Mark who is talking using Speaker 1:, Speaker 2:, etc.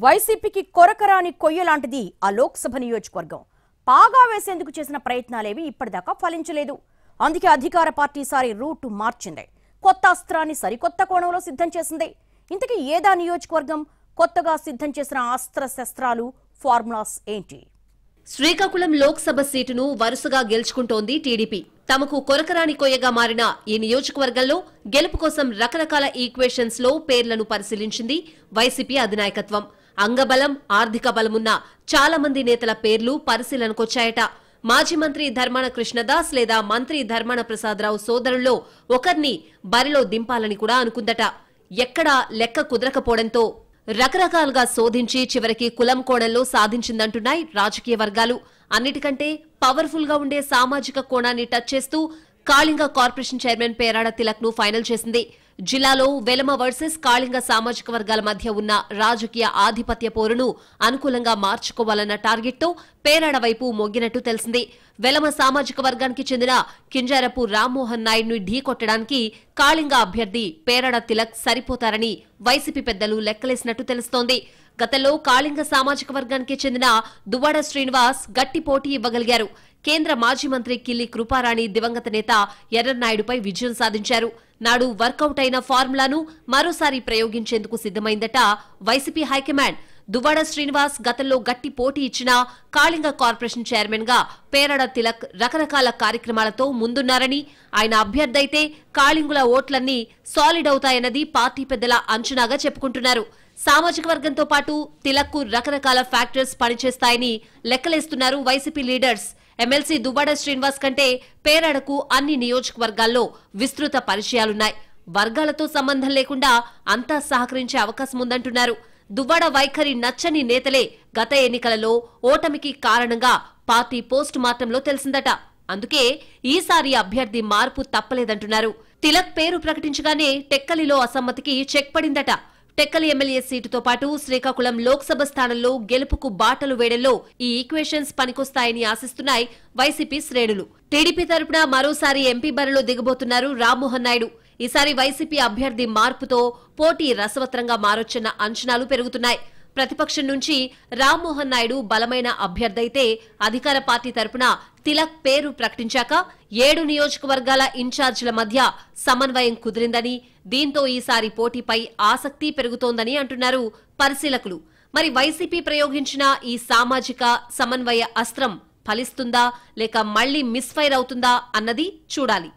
Speaker 1: వైసీపీకి కొరకరాని కొయ్యలాంటిది ఆ లోక్సభ నియోజకవర్గం. పాగా వేసేందుకు చేసిన ప్రయత్నాలేవి ఇప్పటిదాకా ఫలించలేదు. అందుకే అధికార పార్టీ సారి రూట్ మార్చింది. కొత్త అస్త్రాన్ని సరికొత్త కోణంలో సిద్ధం చేసింది. ఇంతకీ ఏదా నియోజకవర్గం? కొత్తగా సిద్ధం చేసిన అస్త్ర శస్త్రాలు, ఫార్ములాస్ ఏంటి?
Speaker 2: శ్రీకాకుళం లోక్సభ సీటును వరుసగా గెలుచుకుంటోంది టీడీపీ. తమకు కొరకరాని కొయ్యగా మారిన ఈ నియోజకవర్గంలో గెలుపు కోసం రకరకాల ఈక్వేషన్స్ లో పేర్లను పరిశీలించింది వైసీపీ అధినాయకత్వం. అంగబలం, ఆర్థిక బలమున్న చాలా మంది నేతల పేర్లు పరిశీలనకొచ్చాయట. మాజీ మంత్రి ధర్మాన కృష్ణదాస్ లేదా మంత్రి ధర్మాన ప్రసాదరావు సోదరుల్లో ఒకరిని బరిలో దింపాలని కూడా అనుకుందట. ఎక్కడా లెక్క కుదరకపోవడంతో రకరకాలుగా శోధించి చివరికి కులం కోణంలో సాధించిందంటున్నాయి రాజకీయ వర్గాలు. అన్నిటికంటే పవర్ఫుల్ గా ఉండే సామాజిక కోణాన్ని టచ్ చేస్తూ కాళింగ కార్పొరేషన్ చైర్మన్ పేరాడ తిలక్ ను ఫైనల్ చేసింది. జిల్లాలో వెలమ వర్సెస్ కాళింగ సామాజిక వర్గాల మధ్య ఉన్న రాజకీయ ఆధిపత్య పోరును అనుకూలంగా మార్చుకోవాలన్న టార్గెట్ తో పేరాడ వైపు మొగ్గినట్టు తెలిసింది. వెలమ సామాజిక వర్గానికి చెందిన కింజారపు రామ్మోహన్ నాయుడును ఢీకొట్టడానికి కాళింగ అభ్యర్థి పేరాడ తిలక్ సరిపోతారని వైసీపీ పెద్దలు లెక్కలేసినట్టు తెలుస్తోంది. గతంలో కాళింగ సామాజిక వర్గానికి చెందిన దువ్వాడ శ్రీనివాస్ గట్టి పోటీ ఇవ్వగలిగారు. కేంద్ర మాజీ మంత్రి కిల్లి కృపారాణి దివంగత నేత ఎర్రన్నాయుడుపై విజయం సాధించారు. నాడు వర్కౌట్ అయిన ఫార్ములాను మరోసారి ప్రయోగించేందుకు సిద్దమైందట వైసీపీ హైకమాండ్. దువ్వాడ శ్రీనివాస్ గతంలో గట్టి పోటీ ఇచ్చినా కాళింగ కార్పొరేషన్ చైర్మన్ గా పేరాడ తిలక్ రకరకాల కార్యక్రమాలతో ముందున్నారని, ఆయన అభ్యర్థైతే కాళింగుల ఓట్లన్నీ సాలిడ్ అవుతాయన్నది పార్టీ పెద్దల అంచనాగా చెప్పుకుంటున్నారు. సామాజిక వర్గంతో పాటు తిలక్ కు రకరకాల ఫ్యాక్టర్స్ పనిచేస్తాయని లెక్కలేస్తున్నారు YCP leaders. MLC Duvvada Srinivas కంటే పేరాడకు అన్ని నియోజకవర్గాల్లో విస్తృత పరిచయాలున్నాయి. వర్గాలతో సంబంధం లేకుండా అంతా సహకరించే అవకాశం ఉందంటున్నారు. దువ్వాడ వైఖరి నచ్చని నేతలే గత ఎన్నికలలో ఓటమికి కారణంగా పార్టీ పోస్ట్ మార్టంలో తెలిసిందట. అందుకే ఈసారి అభ్యర్థి మార్పు తప్పలేదంటున్నారు. తిలక్ పేరు ప్రకటించగానే టెక్కలిలో అసమ్మతికి చెక్ పడిందట. టెక్కలి ఎమ్మెల్యే సీటుతో పాటు శ్రీకాకుళం లోక్సభ స్థానంలో గెలుపుకు బాటలు వేయడంలో ఈ ఈక్వేషన్స్ పనికొస్తాయని ఆశిస్తున్నాయి వైసీపీ శ్రేణులు. టీడీపీ తరపున మరోసారి ఎంపీ బరిలో దిగబోతున్నారు రామ్మోహన్ నాయుడు. ఈసారి వైసీపీ అభ్యర్థి మార్పుతో పోటీ రసవత్రంగా మారొచ్చన్న అంచనాలు పెరుగుతున్నాయి. ప్రతిపక్షం నుంచి రామ్మోహన్ నాయుడు బలమైన అభ్యర్థైతే అధికార పార్టీ తరపున తిలక్ పేరు ప్రకటించాక 7 నియోజకవర్గాల ఇన్ఛార్జీల మధ్య సమన్వయం కుదిరిందని, దీంతో ఈసారి పోటీపై ఆసక్తి పెరుగుతోందని అంటున్నారు పరిశీలకులు. మరి వైసీపీ ప్రయోగించిన ఈ సామాజిక సమన్వయ అస్త్రం ఫలిస్తుందా లేక మళ్లీ మిస్ఫైర్ అవుతుందా అన్నది చూడాలి.